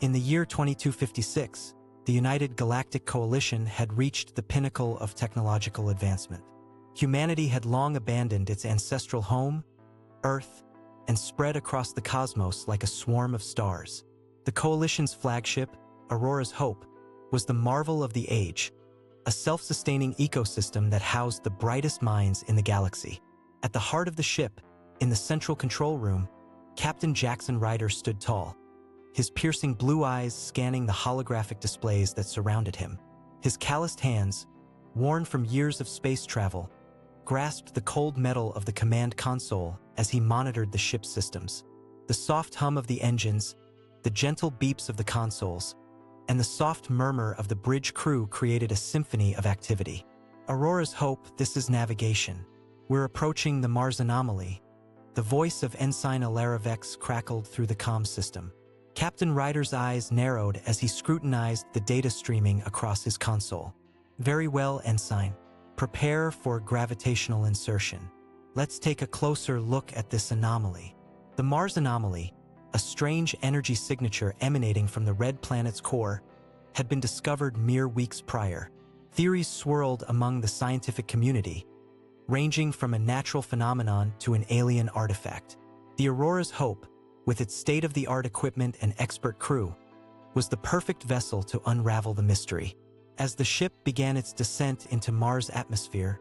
In the year 2256, the United Galactic Coalition had reached the pinnacle of technological advancement. Humanity had long abandoned its ancestral home, Earth, and spread across the cosmos like a swarm of stars. The Coalition's flagship, Aurora's Hope, was the marvel of the age, a self-sustaining ecosystem that housed the brightest minds in the galaxy. At the heart of the ship, in the central control room, Captain Jackson Ryder stood tall, his piercing blue eyes scanning the holographic displays that surrounded him. His calloused hands, worn from years of space travel, grasped the cold metal of the command console as he monitored the ship's systems. The soft hum of the engines, the gentle beeps of the consoles, and the soft murmur of the bridge crew created a symphony of activity. Aurora's Hope, this is navigation. We're approaching the Mars anomaly. The voice of Ensign Alara Vex crackled through the comm system. Captain Ryder's eyes narrowed as he scrutinized the data streaming across his console. Very well, Ensign. Prepare for gravitational insertion. Let's take a closer look at this anomaly. The Mars anomaly, a strange energy signature emanating from the red planet's core, had been discovered mere weeks prior. Theories swirled among the scientific community, ranging from a natural phenomenon to an alien artifact. The Aurora's Hope, with its state-of-the-art equipment and expert crew, was the perfect vessel to unravel the mystery. As the ship began its descent into Mars' atmosphere,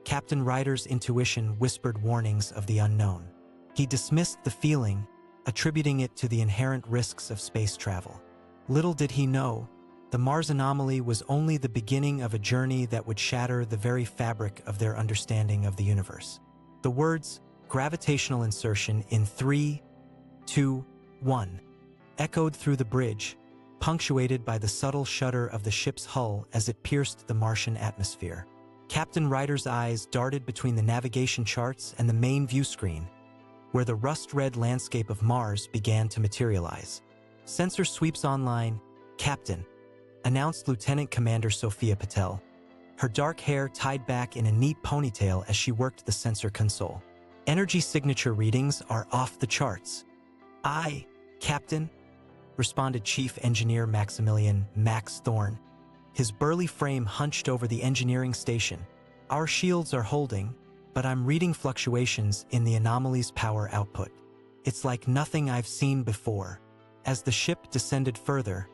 Captain Ryder's intuition whispered warnings of the unknown. He dismissed the feeling, attributing it to the inherent risks of space travel. Little did he know, the Mars anomaly was only the beginning of a journey that would shatter the very fabric of their understanding of the universe. The words, gravitational insertion in 3, 2, 1, echoed through the bridge, punctuated by the subtle shudder of the ship's hull as it pierced the Martian atmosphere. Captain Ryder's eyes darted between the navigation charts and the main view screen, where the rust-red landscape of Mars began to materialize. Sensor sweeps online, Captain, announced Lieutenant Commander Sophia Patel, her dark hair tied back in a neat ponytail as she worked the sensor console. Energy signature readings are off the charts. Aye, Captain, responded Chief Engineer Maximilian Max Thorne, his burly frame hunched over the engineering station. Our shields are holding, but I'm reading fluctuations in the anomaly's power output. It's like nothing I've seen before. As the ship descended further,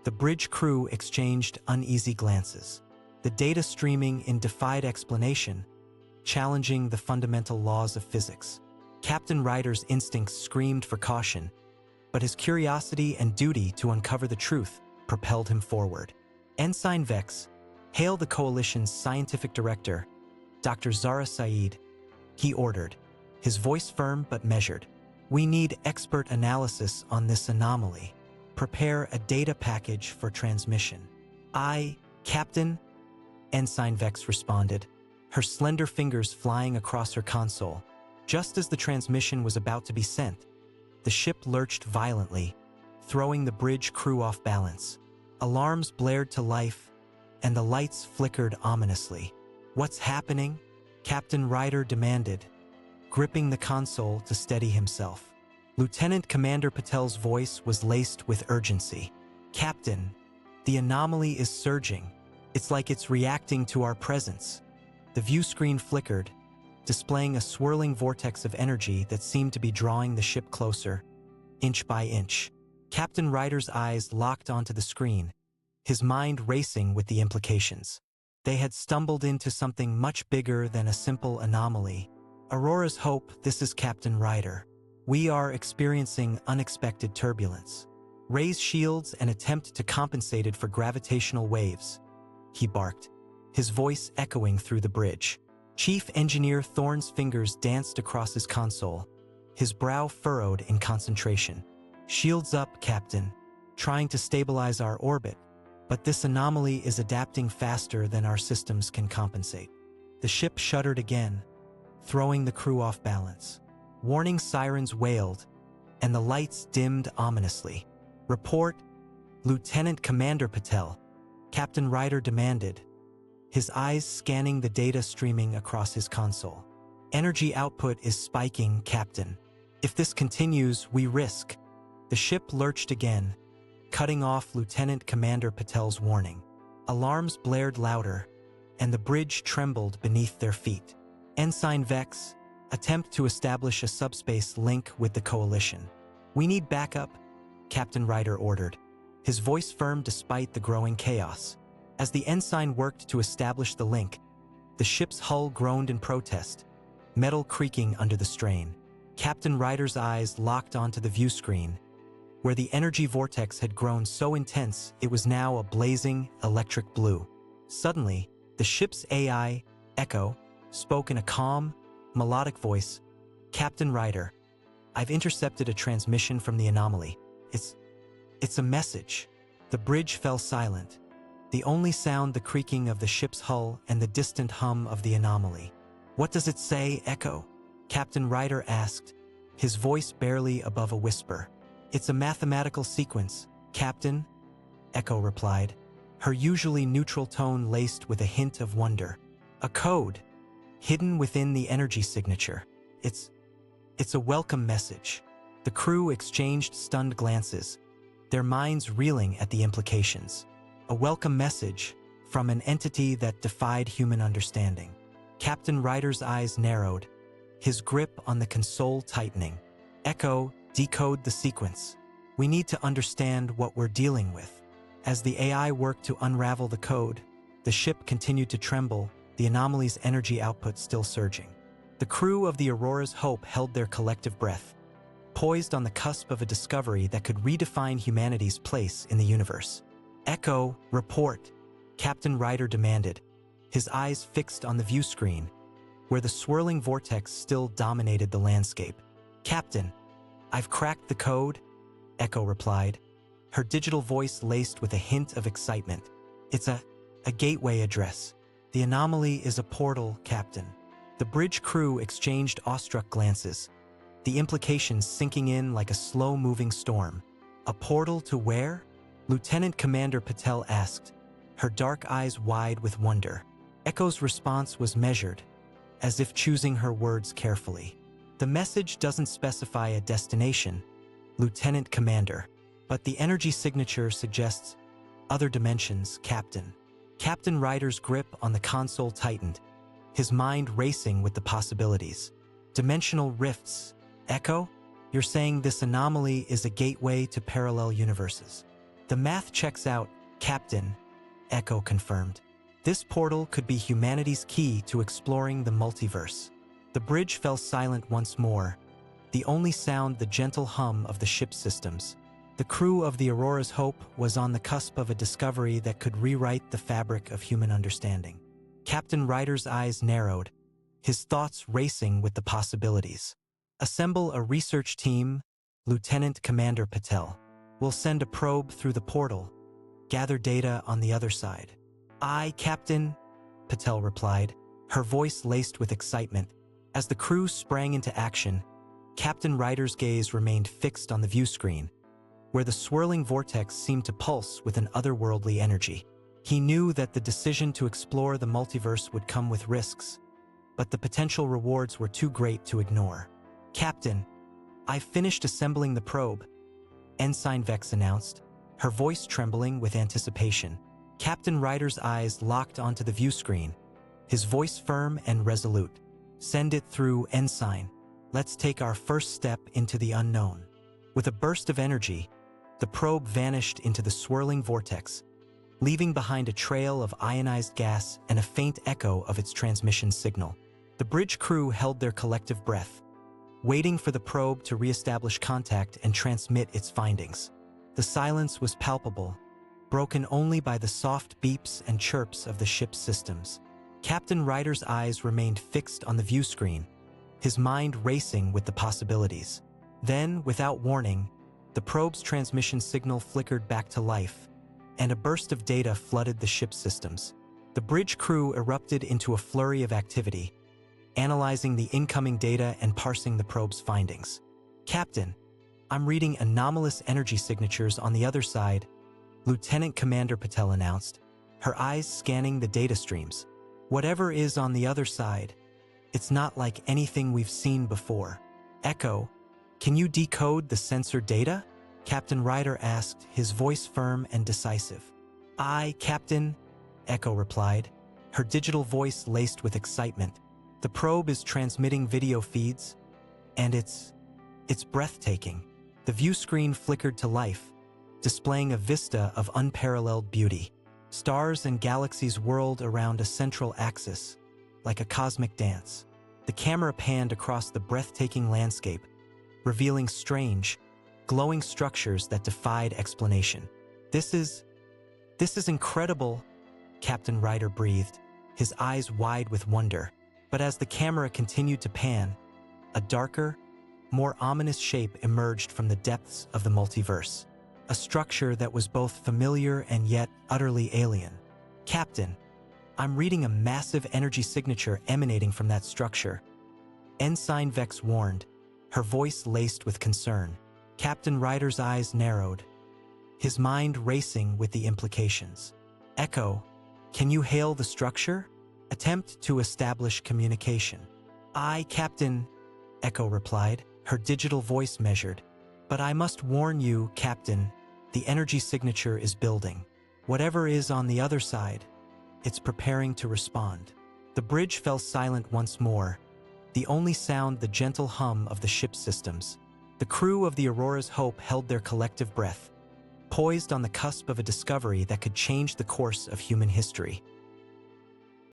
the bridge crew exchanged uneasy glances. The data streaming in defied explanation, challenging the fundamental laws of physics. Captain Ryder's instincts screamed for caution, but his curiosity and duty to uncover the truth propelled him forward. Ensign Vex, hail the Coalition's scientific director, Dr. Zara Saeed, he ordered, his voice firm but measured. We need expert analysis on this anomaly. Prepare a data package for transmission. Aye, Captain, Ensign Vex responded, her slender fingers flying across her console. Just as the transmission was about to be sent, the ship lurched violently, throwing the bridge crew off balance. Alarms blared to life, and the lights flickered ominously. What's happening? Captain Ryder demanded, gripping the console to steady himself. Lieutenant Commander Patel's voice was laced with urgency. Captain, the anomaly is surging. It's like it's reacting to our presence. The view screen flickered, displaying a swirling vortex of energy that seemed to be drawing the ship closer, inch by inch. Captain Ryder's eyes locked onto the screen, his mind racing with the implications. They had stumbled into something much bigger than a simple anomaly. Aurora's Hope, this is Captain Ryder. We are experiencing unexpected turbulence. Raise shields and attempt to compensate it for gravitational waves, he barked, his voice echoing through the bridge. Chief Engineer Thorne's fingers danced across his console, his brow furrowed in concentration. Shields up, Captain, trying to stabilize our orbit, but this anomaly is adapting faster than our systems can compensate. The ship shuddered again, throwing the crew off balance. Warning sirens wailed, and the lights dimmed ominously. Report, Lieutenant Commander Patel, Captain Ryder demanded, his eyes scanning the data streaming across his console. Energy output is spiking, Captain. If this continues, we risk. The ship lurched again, cutting off Lieutenant Commander Patel's warning. Alarms blared louder, and the bridge trembled beneath their feet. Ensign Vex, attempt to establish a subspace link with the Coalition. "We need backup," Captain Ryder ordered, his voice firm despite the growing chaos. As the ensign worked to establish the link, the ship's hull groaned in protest, metal creaking under the strain. Captain Ryder's eyes locked onto the view screen, where the energy vortex had grown so intense it was now a blazing electric blue. Suddenly, the ship's AI, Echo, spoke in a calm, melodic voice. "Captain Ryder, I've intercepted a transmission from the anomaly. It's a message." The bridge fell silent, the only sound the creaking of the ship's hull and the distant hum of the anomaly. "What does it say, Echo?" Captain Ryder asked, his voice barely above a whisper. "It's a mathematical sequence, Captain," Echo replied, her usually neutral tone laced with a hint of wonder. "A code, hidden within the energy signature. It's a welcome message." The crew exchanged stunned glances, their minds reeling at the implications. A welcome message from an entity that defied human understanding. Captain Ryder's eyes narrowed, his grip on the console tightening. "Echo, decode the sequence. We need to understand what we're dealing with." As the AI worked to unravel the code, the ship continued to tremble, the anomaly's energy output still surging. The crew of the Aurora's Hope held their collective breath, poised on the cusp of a discovery that could redefine humanity's place in the universe. "Echo, report," Captain Ryder demanded, his eyes fixed on the view screen, where the swirling vortex still dominated the landscape. "Captain, I've cracked the code," Echo replied, her digital voice laced with a hint of excitement. "It's a gateway address. The anomaly is a portal, Captain." The bridge crew exchanged awestruck glances, the implications sinking in like a slow-moving storm. "A portal to where?" Lieutenant Commander Patel asked, her dark eyes wide with wonder. Echo's response was measured, as if choosing her words carefully. "The message doesn't specify a destination, Lieutenant Commander, but the energy signature suggests other dimensions, Captain." Captain Ryder's grip on the console tightened, his mind racing with the possibilities. "Dimensional rifts, Echo? You're saying this anomaly is a gateway to parallel universes?" "The math checks out, Captain," Echo confirmed. "This portal could be humanity's key to exploring the multiverse." The bridge fell silent once more, the only sound the gentle hum of the ship's systems. The crew of the Aurora's Hope was on the cusp of a discovery that could rewrite the fabric of human understanding. Captain Ryder's eyes narrowed, his thoughts racing with the possibilities. "Assemble a research team, Lieutenant Commander Patel. We'll send a probe through the portal, gather data on the other side." "Aye, Captain," Patel replied, her voice laced with excitement. As the crew sprang into action, Captain Ryder's gaze remained fixed on the view screen, where the swirling vortex seemed to pulse with an otherworldly energy. He knew that the decision to explore the multiverse would come with risks, but the potential rewards were too great to ignore. "Captain, I've finished assembling the probe," Ensign Vex announced, her voice trembling with anticipation. Captain Ryder's eyes locked onto the view screen, his voice firm and resolute. "Send it through, Ensign. Let's take our first step into the unknown." With a burst of energy, the probe vanished into the swirling vortex, leaving behind a trail of ionized gas and a faint echo of its transmission signal. The bridge crew held their collective breath, waiting for the probe to reestablish contact and transmit its findings. The silence was palpable, broken only by the soft beeps and chirps of the ship's systems. Captain Ryder's eyes remained fixed on the view screen, his mind racing with the possibilities. Then, without warning, the probe's transmission signal flickered back to life, and a burst of data flooded the ship's systems. The bridge crew erupted into a flurry of activity, analyzing the incoming data and parsing the probe's findings. "Captain, I'm reading anomalous energy signatures on the other side," Lieutenant Commander Patel announced, her eyes scanning the data streams. "Whatever is on the other side, it's not like anything we've seen before." "Echo, can you decode the sensor data?" Captain Ryder asked, his voice firm and decisive. "Aye, Captain," Echo replied, her digital voice laced with excitement. "The probe is transmitting video feeds, and it's breathtaking." The view screen flickered to life, displaying a vista of unparalleled beauty. Stars and galaxies whirled around a central axis, like a cosmic dance. The camera panned across the breathtaking landscape, revealing strange, glowing structures that defied explanation. This is incredible," Captain Ryder breathed, his eyes wide with wonder. But as the camera continued to pan, a darker, more ominous shape emerged from the depths of the multiverse. A structure that was both familiar and yet utterly alien. "Captain, I'm reading a massive energy signature emanating from that structure," Ensign Vex warned, her voice laced with concern. Captain Ryder's eyes narrowed, his mind racing with the implications. "Echo, can you hail the structure? Attempt to establish communication." "Aye, Captain," Echo replied, her digital voice measured. "But I must warn you, Captain, the energy signature is building. Whatever is on the other side, it's preparing to respond." The bridge fell silent once more, the only sound the gentle hum of the ship's systems. The crew of the Aurora's Hope held their collective breath, poised on the cusp of a discovery that could change the course of human history.